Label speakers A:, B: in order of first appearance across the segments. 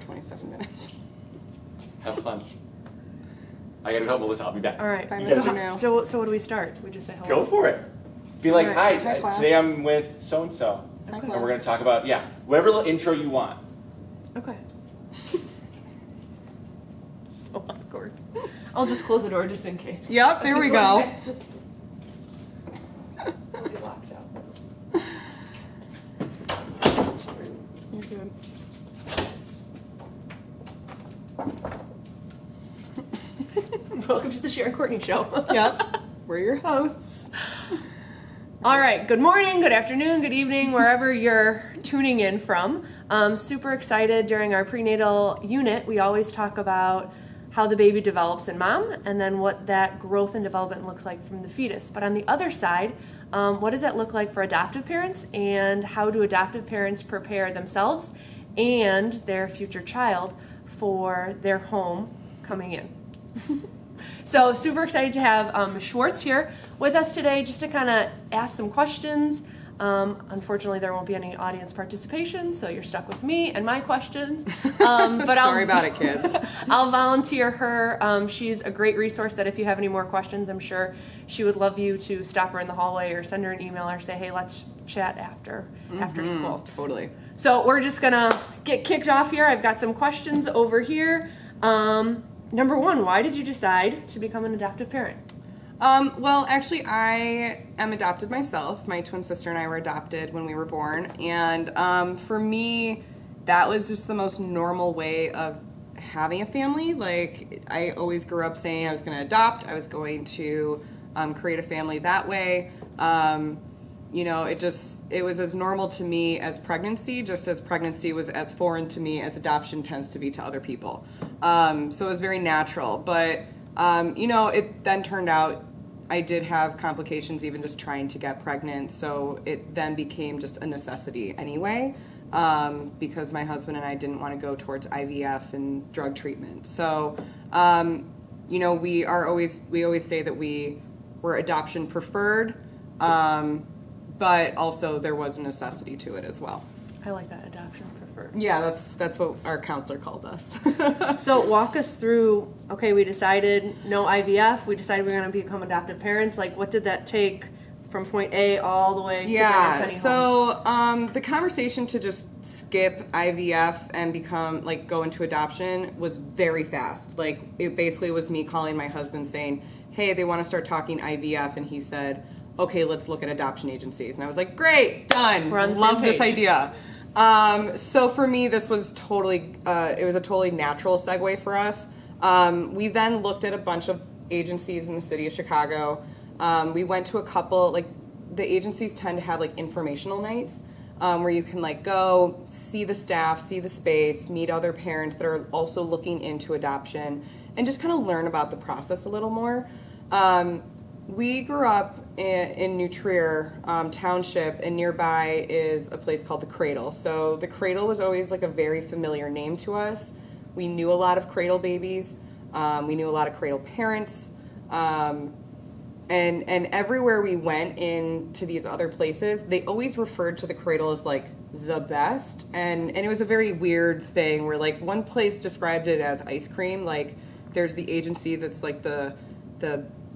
A: 27 minutes.
B: Have fun. I gotta help Melissa. I'll be back.
C: All right.
A: Bye, Mr. New.
C: So what do we start? We just say hello?
B: Go for it. Be like,
C: All
B: hi,
C: right.
A: Hi, class.
B: today I'm with so-and-so.
A: Hi,
B: And
A: class.
B: we're going to talk about, whatever little intro you want.
C: Okay. So awkward. I'll just close the door just in case.
A: Yep, there we go.
C: Locked out.
A: You're good.
C: Welcome to the Cher and Courtney Show.
A: Yep, we're your hosts.
C: All right, good morning, good afternoon, good evening, wherever you're tuning in from. Super excited. During our prenatal unit, we always talk about how the baby develops in mom and then what that growth and development looks like from the fetus. But on the other side, what does that look like for adoptive parents, and how do adoptive parents prepare themselves and their future child for their home coming in? So super excited to have Ms. Schwartz here with us today just to kind of ask some questions. Unfortunately, there won't be any audience participation, so you're stuck with me and my questions. But
A: Sorry about it, kids.
C: I'll volunteer her. She's a great resource that if you have any more questions, I'm sure she would love you to stop her in the hallway or send her an email or say, hey, let's chat after school.
A: Totally.
C: So we're just going to get kicked off here. I've got some questions over here. Number one, why did you decide to become an adoptive parent?
A: Well, actually, I am adopted myself. My twin sister and I were adopted when we were born. And for me, that was just the most normal way of having a family. Like, I always grew up saying I was going to adopt. I was going to create a family that way. You know, it was as normal to me as pregnancy, just as pregnancy was as foreign to me as adoption tends to be to other people. So it was very natural. But, you know, it then turned out I did have complications even just trying to get pregnant. So it then became just a necessity anyway, because my husband and I didn't want to go towards IVF and drug treatment. So, you know, we always say that we were adoption preferred. But also there was a necessity to it as well.
C: I like that, adoption preferred.
A: Yeah, that's what our counselor called us.
C: So walk us through, okay, we decided no IVF, we decided we were going to become adoptive parents. Like, what did that take from point A all the way to bring our Penny home?
A: The conversation to just skip IVF and go into adoption was very fast. Like, it basically was me calling my husband saying, hey, they want to start talking IVF, and he said, okay, let's look at adoption agencies. And I was like, great, done.
C: We're on the same
A: Love this
C: page.
A: idea. So for me, this was totally, it was a totally natural segue for us. We then looked at a bunch of agencies in the city of Chicago. We went to a couple, the agencies tend to have informational nights where you can go see the staff, see the space, meet other parents that are also looking into adoption, and just kind of learn about the process a little more. We grew up in New Trier Township, and nearby is a place called the Cradle. So the Cradle was always a very familiar name to us. We knew a lot of cradle babies. We knew a lot of cradle parents. And everywhere we went into these other places, they always referred to the Cradle as the best. And it was a very weird thing where one place described it as ice cream. There's the agency that's the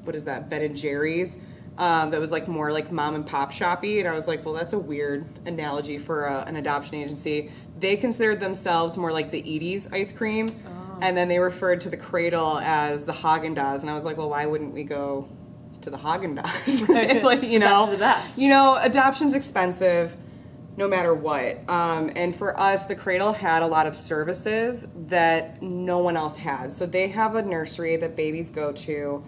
A: what is that, Ben and Jerry's, that was more mom and pop shoppy. And I was well, that's a weird analogy for an adoption agency. They considered themselves more like the Edie's ice cream. Oh. And then they referred to the Cradle as the Haagen-Dazs. And I was well, why wouldn't we go to the Haagen-Dazs?
C: Right.
A: You know,
C: That's the best.
A: You know, adoption's expensive no matter what. And for us, the Cradle had a lot of services that no one else had. So they have a nursery that babies go to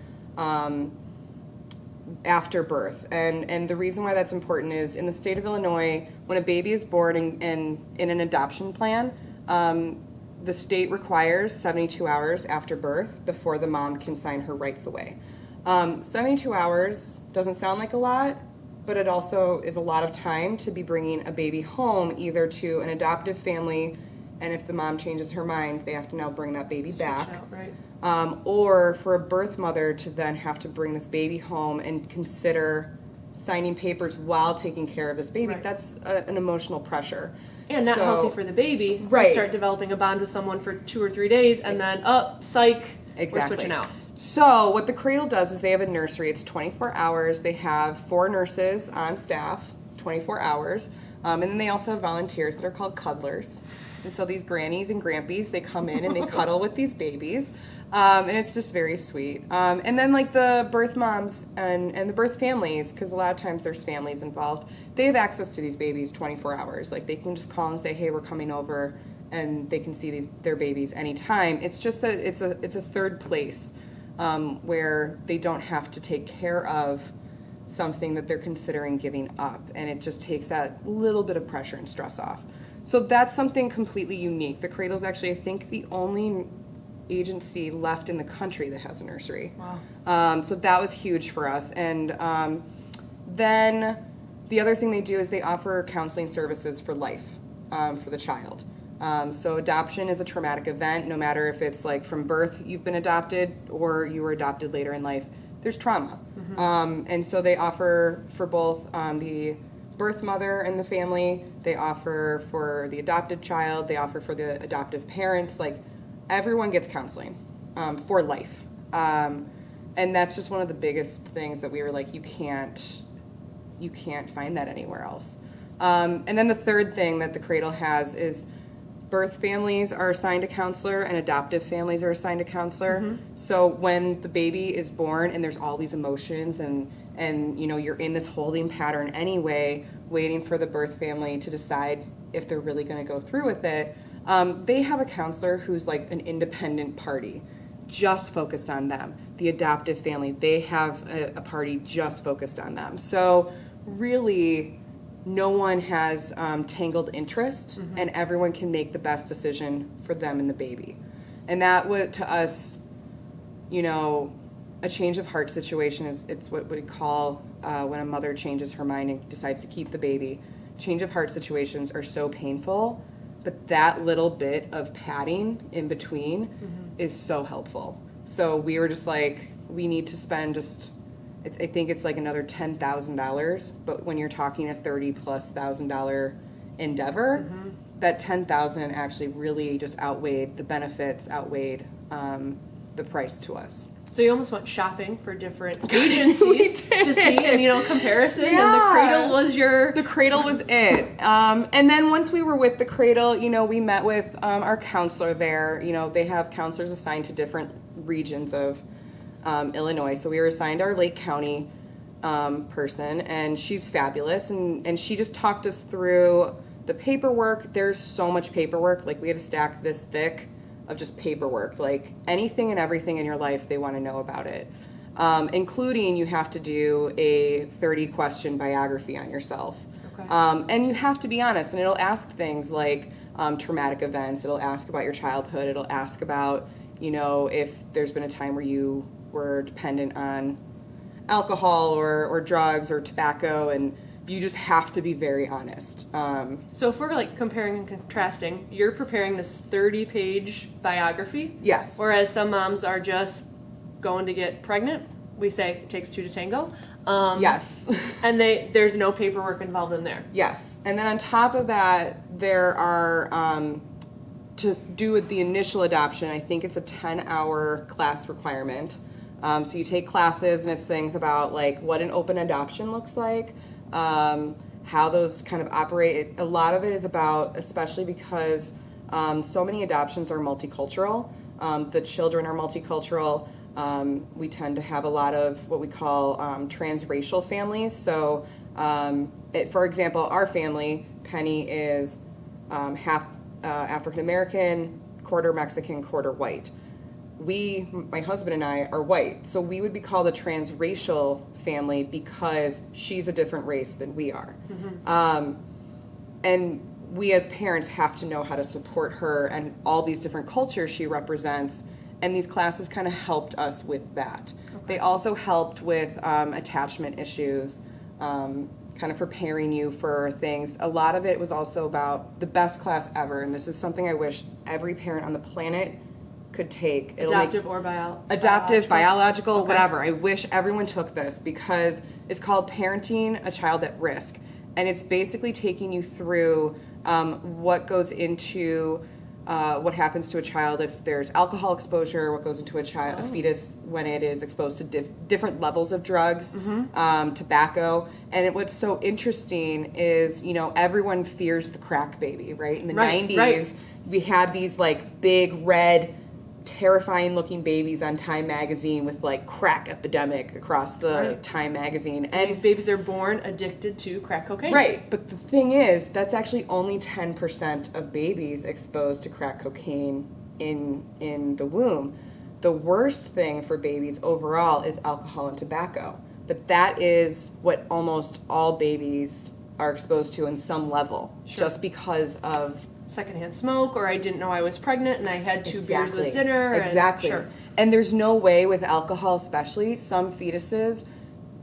A: after birth. And the reason why that's important is in the state of Illinois, when a baby is born in an adoption plan, the state requires 72 hours after birth before the mom can sign her rights away. 72 hours doesn't sound like a lot, but it also is a lot of time to be bringing a baby home either to an adoptive family, and if the mom changes her mind, they have to now bring that baby back.
C: Out, right.
A: Or for a birth mother to then have to bring this baby home and consider signing papers while taking care of this baby.
C: Right.
A: That's an emotional pressure.
C: And not healthy for the baby
A: Right.
C: to start developing a bond with someone for 2 or 3 days and then, psych,
A: Exactly.
C: we're switching out.
A: So what the Cradle does is they have a nursery. It's 24 hours. They have 4 nurses on staff, 24 hours. And then they also have volunteers that are called cuddlers. And so these grannies and grampies, they come in and they cuddle with these babies. And it's just very sweet. And then like the birth moms and the birth families, because a lot of times there's families involved, they have access to these babies 24 hours. Like they can just call and say, hey, we're coming over, and they can see their babies anytime. It's just that it's a third place where they don't have to take care of something that they're considering giving up, and it just takes that little bit of pressure and stress off. So that's something completely unique. The Cradle's actually, I think, the only agency left in the country that has a nursery.
C: Wow.
A: So that was huge for us. And then the other thing they do is they offer counseling services for life for the child. So adoption is a traumatic event, no matter if it's like from birth you've been adopted or you were adopted later in life, there's trauma. And so they offer for both the birth mother and the family, they offer for the adopted child, they offer for the adoptive parents, like everyone gets counseling for life. And that's just one of the biggest things that we were like, you can't find that anywhere else. And then the third thing that the Cradle has is birth families are assigned a counselor and adoptive families are assigned a counselor. So when the baby is born and there's all these emotions and you know you're in this holding pattern anyway, waiting for the birth family to decide if they're really going to go through with it, they have a counselor who's like an independent party just focused on them. The adoptive family, they have a party just focused on them. So really no one has tangled interest, and everyone can make the best decision for them and the baby. And that would, to us, you know, a change of heart situation it's what we call when a mother changes her mind and decides to keep the baby. Change of heart situations are so painful, but that little bit of padding in between is so helpful. So we were just like, we need to spend just, I think it's like another $10,000, but when you're talking a $30,000+ endeavor, that $10,000 actually really just outweighed the benefits, outweighed the price to us.
C: So you almost went shopping for different agencies to see and, you know, comparison, and the Cradle was
A: The Cradle was it. And then once we were with the Cradle, you know, we met with our counselor there. You know, they have counselors assigned to different regions of Illinois. So we were assigned our Lake County person, and she's fabulous. And she just talked us through the paperwork. There's so much paperwork. Like, we had a stack this thick of just paperwork. Like, anything and everything in your life, they want to know about it. Including you have to do a 30-question biography on yourself.
C: Okay.
A: And you have to be honest, and it'll ask things like traumatic events. It'll ask about your childhood. It'll ask about, you know, if there's been a time where you were dependent on alcohol or drugs or tobacco, and you just have to be very honest.
C: So if we're like comparing and contrasting, you're preparing this 30-page biography.
A: Yes.
C: Whereas some moms are just going to get pregnant. We say it takes 2 to tango.
A: Yes.
C: And there's no paperwork involved in there.
A: Yes. And then on top of that, there are, to do with the initial adoption, I think it's a 10-hour class requirement. So you take classes, and it's things about like what an open adoption looks like, how those kind of operate. A lot of it is about, especially because so many adoptions are multicultural, the children are multicultural. We tend to have a lot of what we call transracial families. So, for example, our family, Penny is half African American, quarter Mexican, quarter white. My husband and I, are white, so we would be called a transracial family because she's a different race than we are. And we as parents have to know how to support her and all these different cultures she represents, and these classes kind of helped us with that. Okay. They also helped with attachment issues, kind of preparing you for things. A lot of it was also about the best class ever, and this is something I wish every parent on the planet could take.
C: Adoptive,
A: biological,
C: okay.
A: Whatever. I wish everyone took this, because it's called Parenting a Child at Risk, and it's basically taking you through what goes into what happens to a child if there's alcohol exposure, what goes into a fetus when it is exposed to different levels of drugs, tobacco. And what's so interesting is, you know, everyone fears the crack baby, right? In the 90s, we had these like big red, terrifying looking babies on Time magazine with like crack epidemic across the Time magazine.
C: And these babies are born addicted to crack cocaine.
A: Right, but the thing is, that's actually only 10% of babies exposed to crack cocaine in the womb. The worst thing for babies overall is alcohol and tobacco. But that is what almost all babies are exposed to in some level, just because of
C: secondhand smoke, or I didn't know I was pregnant and I had two beers with dinner.
A: Exactly. And there's no way with alcohol, especially some fetuses,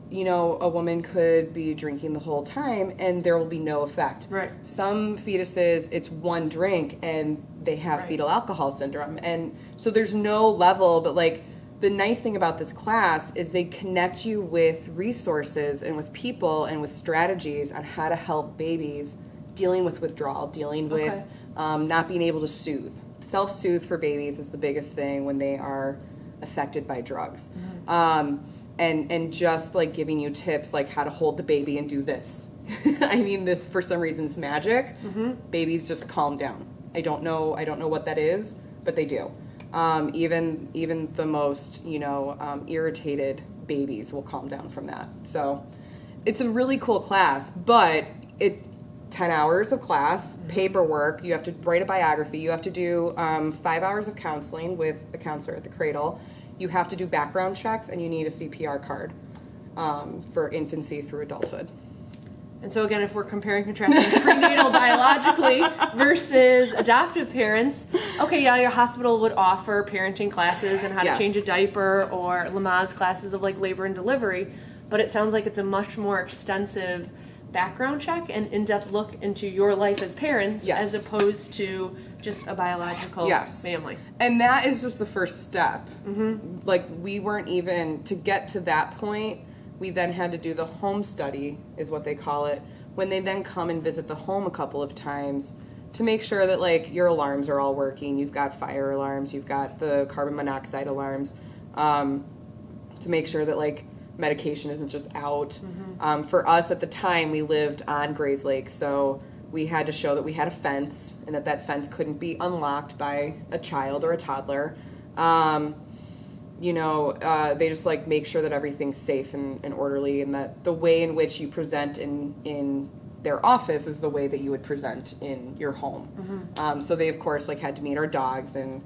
A: you know, a woman could be drinking the whole time and there will be no effect.
C: Right.
A: Some fetuses, it's one drink and they have fetal alcohol syndrome. And so there's no level, but like the nice thing about this class is they connect you with resources and with people and with strategies on how to help babies dealing with withdrawal, dealing with not being able to soothe. Self-soothe for babies is the biggest thing when they are affected by drugs. And just like giving you tips like how to hold the baby and do this. I mean, this for some reason is magic. Babies just calm down. I don't know what that is, but they do. Even the most, you know, irritated babies will calm down from that. So it's a really cool class, but 10 hours of class, paperwork, you have to write a biography, you have to do 5 hours of counseling with a counselor at the cradle, you have to do background checks, and you need a CPR card for infancy through adulthood.
C: And so again, if we're comparing and contrasting prenatal biologically versus adoptive parents, okay, yeah, your hospital would offer parenting classes and how to change a diaper, or Lamaze classes of like labor and delivery, but it sounds like it's a much more extensive background check and in-depth look into your life as parents as opposed to just a biological family.
A: And that is just the first step. Like we weren't even, to get to that point, we then had to do the home study, is what they call it, when they then come and visit the home a couple of times to make sure that like your alarms are all working, you've got fire alarms, you've got the carbon monoxide alarms, to make sure that like medication isn't just out. For us at the time, we lived on Grays Lake, so we had to show that we had a fence and that fence couldn't be unlocked by a child or a toddler. You know, they just like make sure that everything's safe and orderly, and that the way in which you present in their office is the way that you would present in your home. So they of course like had to meet our dogs, and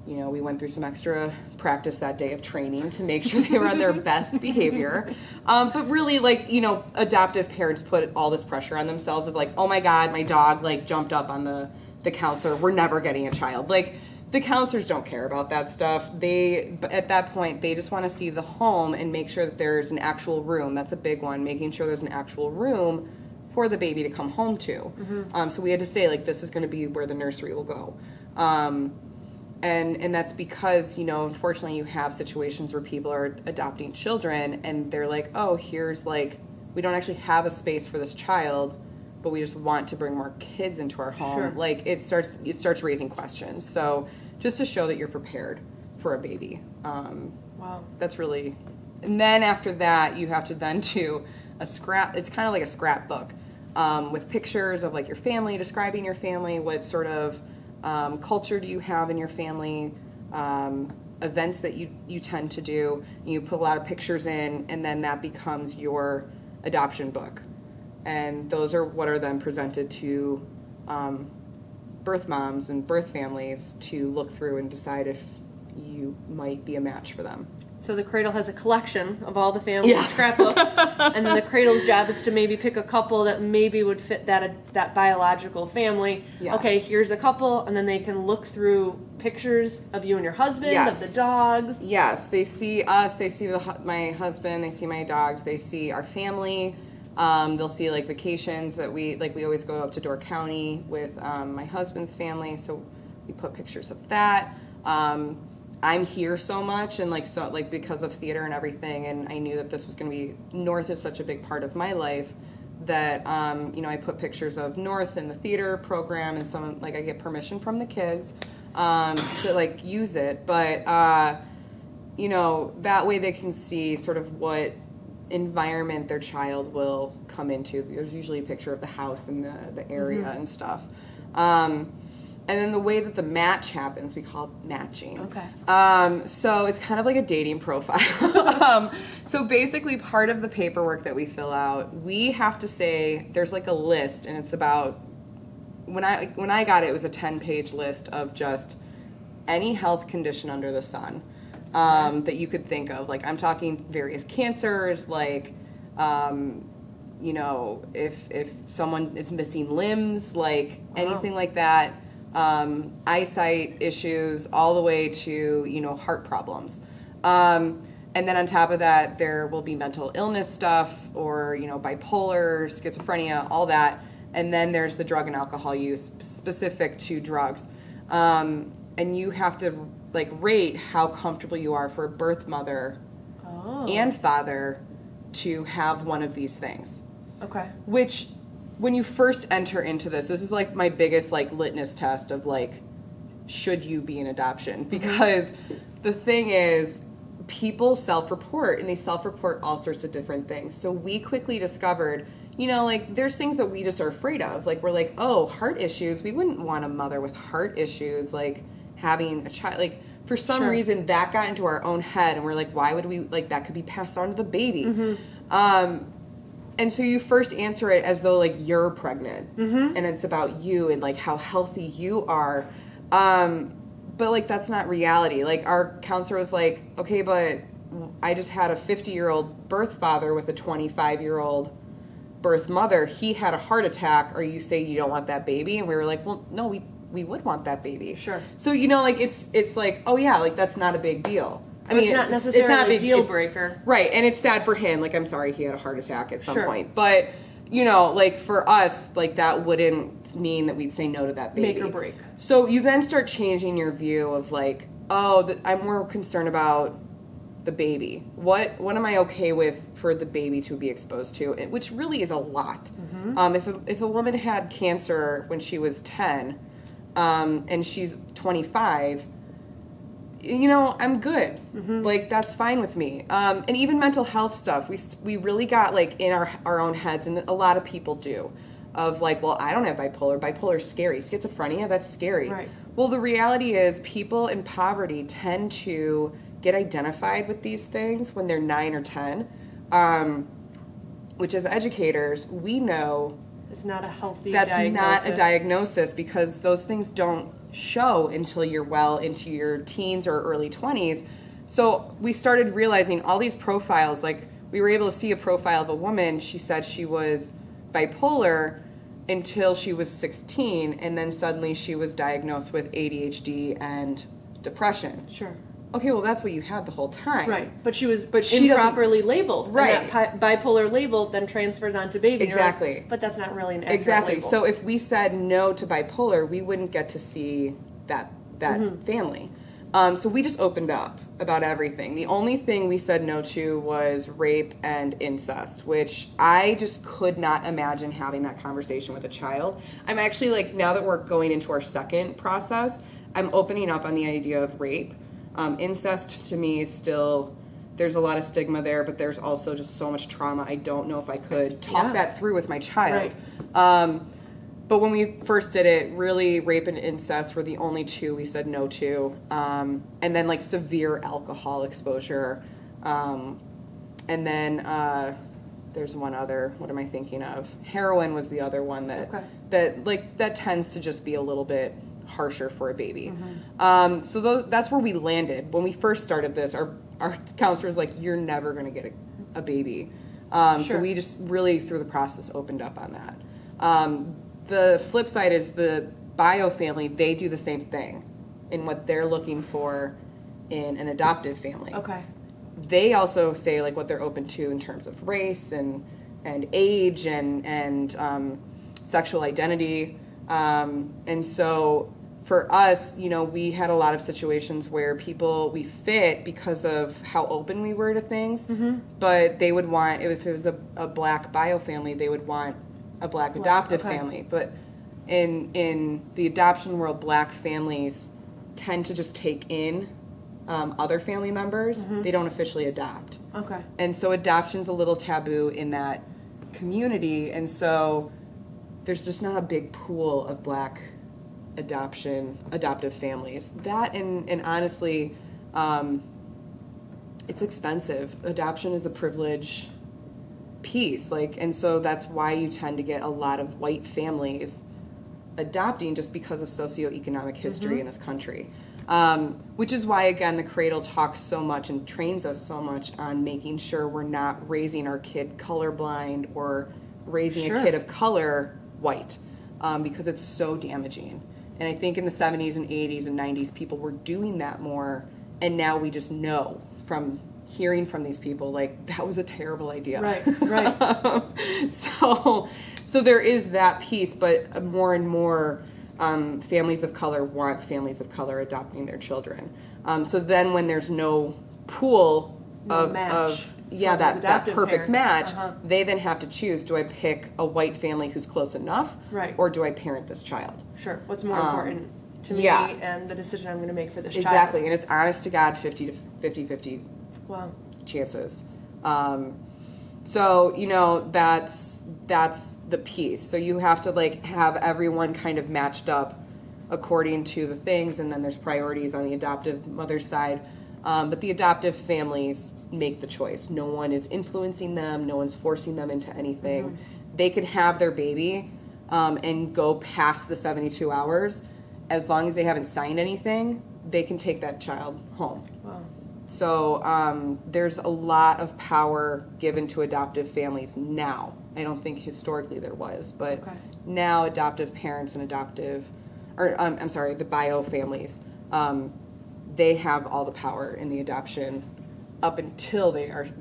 A: you know, we went through some extra practice that day of training to make sure they were on their best behavior. But really, like, you know, adoptive parents put all this pressure on themselves of like, oh my God, my dog like jumped up on the counselor. We're never getting a child. Like, the counselors don't care about that stuff. At that point, they just want to see the home and make sure that there's an actual room. That's a big one, making sure there's an actual room for the baby to come home to. So we had to say, like, this is going to be where the nursery will go. And that's because, you know, unfortunately you have situations where people are adopting children and they're like, oh, here's like, we don't actually have a space for this child, but we just want to bring more kids into our home. Like it starts raising questions. So just to show that you're prepared for a baby.
C: Wow.
A: That's really, and then after that you have to then do a scrap, it's kind of like a scrapbook with pictures of like your family, describing your family, what sort of culture do you have in your family, events that you tend to do. You put a lot of pictures in, and then that becomes your adoption book. And those are what are then presented to birth moms and birth families to look through and decide if you might be a match for them.
C: So the cradle has a collection of all the family scrapbooks, and then the cradle's job is to maybe pick a couple that maybe would fit that biological family.
A: Yes.
C: Okay, here's a couple, and then they can look through pictures of you and your husband, of the dogs.
A: Yes, they see us, they see my husband, they see my dogs, they see our family. They'll see like vacations that we always go up to Door County with my husband's family, so we put pictures of that. I'm here so much and because of theater and everything, and I knew that this was going to be, North is such a big part of my life that, I put pictures of North in the theater program, and someone, I get permission from the kids to, use it. But, that way they can see sort of what environment their child will come into. There's usually a picture of the house and the area and stuff. And then the way that the match happens, we call it matching.
C: Okay.
A: So it's kind of like a dating profile. So basically part of the paperwork that we fill out, we have to say, there's a list, and it's about, when I got it, it was a 10-page list of just any health condition under the sun that you could think of. I'm talking various cancers, if someone is missing limbs, anything like that. Eyesight issues, all the way to, heart problems. And then on top of that, there will be mental illness stuff, or, bipolar, schizophrenia, all that. And then there's the drug and alcohol use specific to drugs. And you have to, rate how comfortable you are for a birth mother and father to have one of these things.
C: Okay.
A: Which, when you first enter into this is my biggest litmus test of should you be in adoption? Because the thing is, people self-report, and they self-report all sorts of different things. So we quickly discovered, there's things that we just are afraid of. We're oh, heart issues. We wouldn't want a mother with heart issues, having a child. For some reason, that got into our own head, and we're why would we, that could be passed on to the baby. And so you first answer it as though you're pregnant, and it's about you and how healthy you are. But that's not reality. Our counselor was okay, but I just had a 50-year-old birth father with a 25-year-old birth mother. He had a heart attack. Are you saying you don't want that baby? And we were well, no, we would want that baby.
C: Sure.
A: So it's oh yeah, that's not a big deal. I mean,
C: it's not necessarily a deal breaker.
A: Right, and it's sad for him. I'm sorry he had a heart attack at some
C: Sure.
A: point. But, for us, that wouldn't mean that we'd say no to that baby.
C: Make or break.
A: So you then start changing your view of I'm more concerned about the baby. What am I okay with for the baby to be exposed to? Which really is a lot. If a woman had cancer when she was 10, and she's 25, I'm good. That's fine with me. And even mental health stuff, we really got in our own heads, and a lot of people do, of well, I don't have bipolar. Bipolar's scary. Schizophrenia, that's scary.
C: Right.
A: Well, the reality is people in poverty tend to get identified with these things when they're 9 or 10, which as educators, we know
C: it's not a healthy
A: that's
C: diagnosis.
A: not a diagnosis, because those things don't show until you're well into your teens or early 20s. So we started realizing all these profiles, we were able to see a profile of a woman. She said she was bipolar until she was 16, and then suddenly she was diagnosed with ADHD and depression.
C: Sure.
A: Okay, well, that's what you had the whole time.
C: Right, but she was
A: she
C: improperly labeled.
A: Right.
C: And that bipolar label then transfers onto baby.
A: Exactly.
C: But that's not really an accurate
A: Exactly.
C: label.
A: So if we said no to bipolar, we wouldn't get to see that family. So we just opened up about everything. The only thing we said no to was rape and incest, which I just could not imagine having that conversation with a child. I'm actually now that we're going into our second process, I'm opening up on the idea of rape. Incest to me is still, there's a lot of stigma there, but there's also just so much trauma. I don't know if I could talk that through with my child.
C: Right.
A: But when we first did it, really rape and incest were the only two we said no to. And then severe alcohol exposure. And then there's one other, what am I thinking of? Heroin was the other one that tends to just be a little bit harsher for a baby. So that's where we landed. When we first started this, our counselor was you're never going to get a baby. So we just really, through the process, opened up on that. The flip side is the bio family, they do the same thing in what they're looking for in an adoptive family.
C: Okay.
A: They also say what they're open to in terms of race and age and sexual identity. And so for us, we had a lot of situations where we fit because of how open we were to things, but they would want, if it was a black bio family, they would want a black adoptive family. But in the adoption world, black families tend to just take in other family members. They don't officially adopt.
C: Okay.
A: And so adoption's a little taboo in that community, and so there's just not a big pool of black adoptive families. That and honestly, it's expensive. Adoption is a privilege piece, and so that's why you tend to get a lot of white families adopting, just because of socioeconomic history in this country. Which is why, again, the Cradle talks so much and trains us so much on making sure we're not raising our kid colorblind or raising a kid of color white, because it's so damaging. And I think in the 70s and 80s and 90s, people were doing that more, and now we just know from hearing from these people, that was a terrible idea.
C: Right.
A: So there is that piece, but more and more families of color want families of color adopting their children. So then when there's no pool of that perfect
C: parents.
A: match, they then have to choose, do I pick a white family who's close enough, or do I parent this child?
C: Sure. What's more important to me and the decision I'm going to make for this child?
A: Exactly, and it's honest to God 50-50
C: wow.
A: chances. So, that's the piece. So you have to have everyone kind of matched up according to the things, and then there's priorities on the adoptive mother's side. But the adoptive families make the choice. No one is influencing them. No one's forcing them into anything. They could have their baby and go past the 72 hours. As long as they haven't signed anything, they can take that child home.
C: Wow.
A: So there's a lot of power given to adoptive families now. I don't think historically there was, but now adoptive parents and the bio families, they have all the power in the adoption up until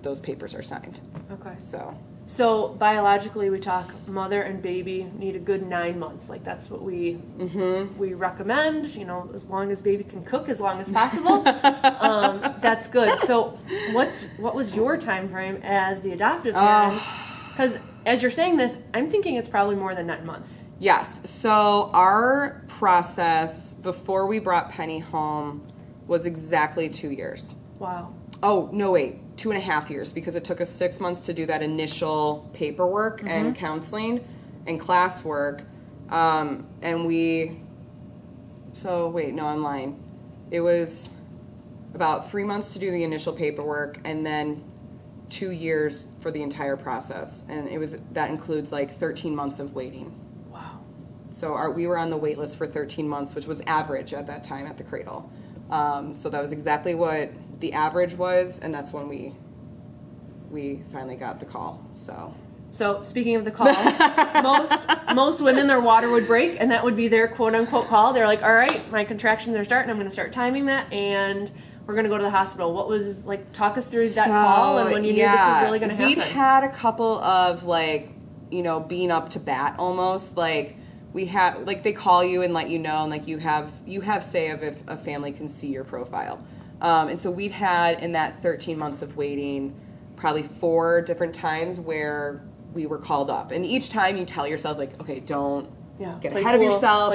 A: those papers are signed.
C: Okay.
A: So
C: biologically, we talk mother and baby need a good 9 months. That's what we recommend. As long as baby can cook, as long as possible, that's good. So, what was your time frame as the adoptive parents? Because as you're saying this, I'm thinking it's probably more than 9 months.
A: Yes. So our process before we brought Penny home was exactly 2 years.
C: Wow.
A: Oh, no, wait. 2.5 years, because it took us 6 months to do that initial paperwork and counseling and classwork. I'm lying. It was about 3 months to do the initial paperwork, and then 2 years for the entire process. And that includes 13 months of waiting.
C: Wow.
A: So we were on the wait list for 13 months, which was average at that time at the Cradle. So that was exactly what the average was, and that's when we finally got the call. So
C: speaking of the call, most women, their water would break, and that would be their quote unquote call. They're like, all right, my contractions are starting. I'm going to start timing that, and we're going to go to the hospital. What was talk us through that call and when you knew this was really going to happen?
A: We'd had a couple of being up to bat almost. We have they call you and let you know, and you have say of if a family can see your profile. And so we'd had in that 13 months of waiting probably 4 different times where we were called up, and each time you tell yourself okay, don't get ahead of yourself.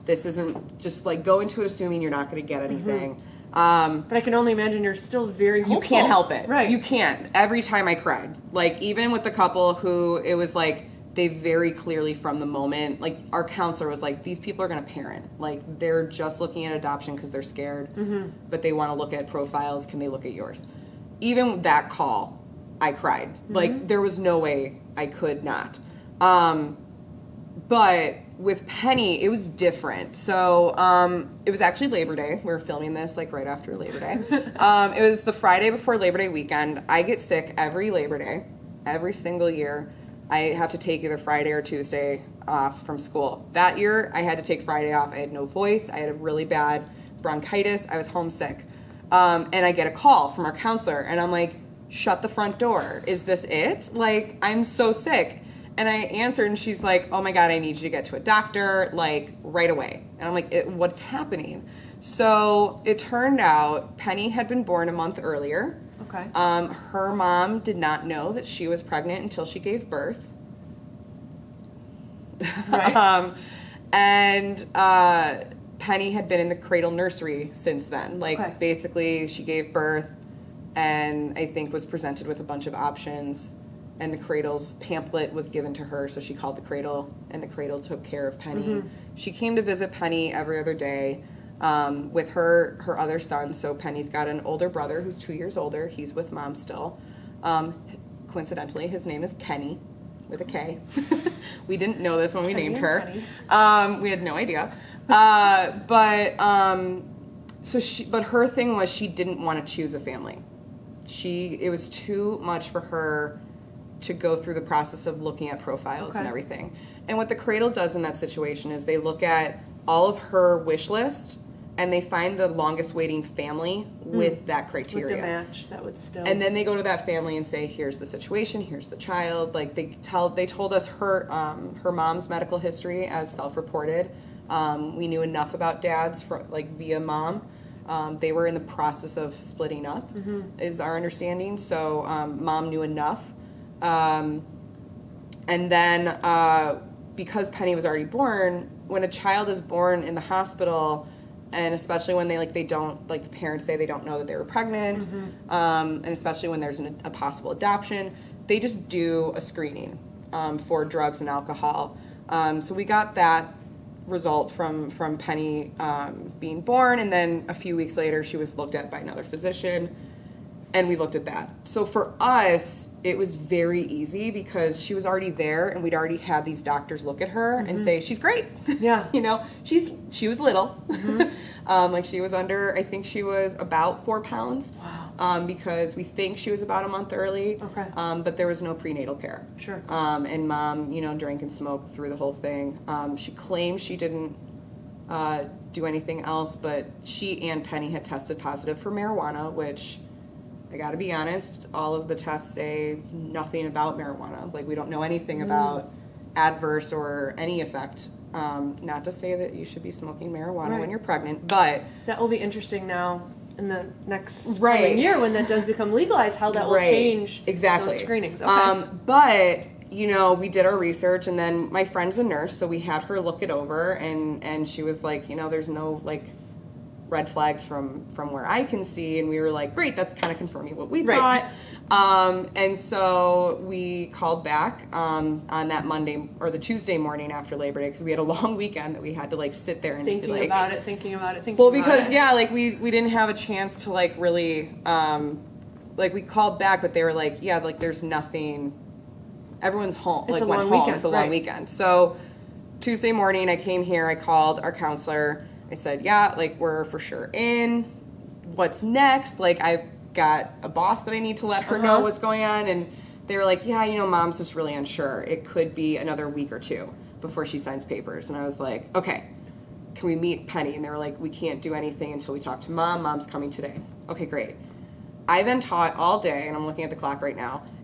A: This isn't just go into it assuming you're not going to get anything.
C: But I can only imagine you're still very hopeful.
A: You can't help it.
C: Right.
A: You can't. Every time I cried. Even with the couple who it was they very clearly from the moment, our counselor was these people are going to parent. They're just looking at adoption because they're scared, but they want to look at profiles. Can they look at yours? Even that call, I cried. There was no way I could not. But with Penny, it was different. So it was actually Labor Day. We were filming this right after Labor Day. It was the Friday before Labor Day weekend. I get sick every Labor Day, every single year. I have to take either Friday or Tuesday off from school. That year, I had to take Friday off. I had no voice. I had a really bad bronchitis. I was homesick. And I get a call from our counselor, and I'm like, shut the front door. Is this it? I'm so sick. And I answered, and she's like, oh my God, I need you to get to a doctor, like, right away. And I'm like, what's happening? So it turned out Penny had been born a month earlier.
C: Okay.
A: Her mom did not know that she was pregnant until she gave birth.
C: Right.
A: And Penny had been in the cradle nursery since then. Like,
C: Okay.
A: basically, she gave birth and I think was presented with a bunch of options. And the cradle's pamphlet was given to her, so she called the cradle, and the cradle took care of Penny.
C: Mm-hmm.
A: She came to visit Penny every other day with her other son. So Penny's got an older brother who's 2 years older. He's with mom still. Coincidentally, his name is Kenny, with a K. We didn't know this when we
C: Kenny
A: named
C: and
A: her.
C: Kenny.
A: We had no idea. But her thing was she didn't want to choose a family. It was too much for her to go through the process of looking at profiles and everything. And what the cradle does in that situation is they look at all of her wish list and they find the longest waiting family with that criteria.
C: With the match that would still.
A: And then they go to that family and say, here's the situation, here's the child. Like they told us her mom's medical history as self-reported. We knew enough about dad's via mom. They were in the process of splitting up, is our understanding. So mom knew enough. And then because Penny was already born, when a child is born in the hospital, and especially when the parents say they don't know that they were pregnant, and especially when there's a possible adoption, they just do a screening for drugs and alcohol. So we got that result from Penny being born, and then a few weeks later she was looked at by another physician, and we looked at that. So for us, it was very easy because she was already there, and we'd already had these doctors look at her and say, she's great.
C: Yeah.
A: She was little. She was under, I think she was about 4 pounds.
C: Wow.
A: Because we think she was about a month early.
C: Okay.
A: But there was no prenatal care.
C: Sure.
A: And mom, drank and smoked through the whole thing. She claimed she didn't do anything else, but she and Penny had tested positive for marijuana, which, I gotta be honest, all of the tests say nothing about marijuana. Like, we don't know anything about adverse or any effect. Not to say that you should be smoking marijuana when you're pregnant, but
C: that will be interesting now in the next
A: Right.
C: year when that does become legalized, how that will change those screenings. Okay.
A: But we did our research, and then my friend's a nurse, so we had her look it over, and she was like, there's no red flags from where I can see, and we were like, great, that's kind of confirming what we thought. And so we called back on that Monday or the Tuesday morning after Labor Day, because we had a long weekend that we had to sit there and
C: thinking
A: just be
C: about it.
A: Well, because we didn't have a chance to really we called back, but they were like, there's nothing. Everyone's home.
C: It's a
A: Went
C: long
A: home.
C: weekend,
A: It's a long weekend. So Tuesday morning, I came here. I called our counselor. I said, we're for sure in. What's next? I've got a boss that I need to let her know what's going on. And they were like, mom's just really unsure. It could be another week or two before she signs papers. And I was like, okay, can we meet Penny? And they were like, we can't do anything until we talk to mom. Mom's coming today. Okay, great. I then taught all day, and I'm looking at the clock right now,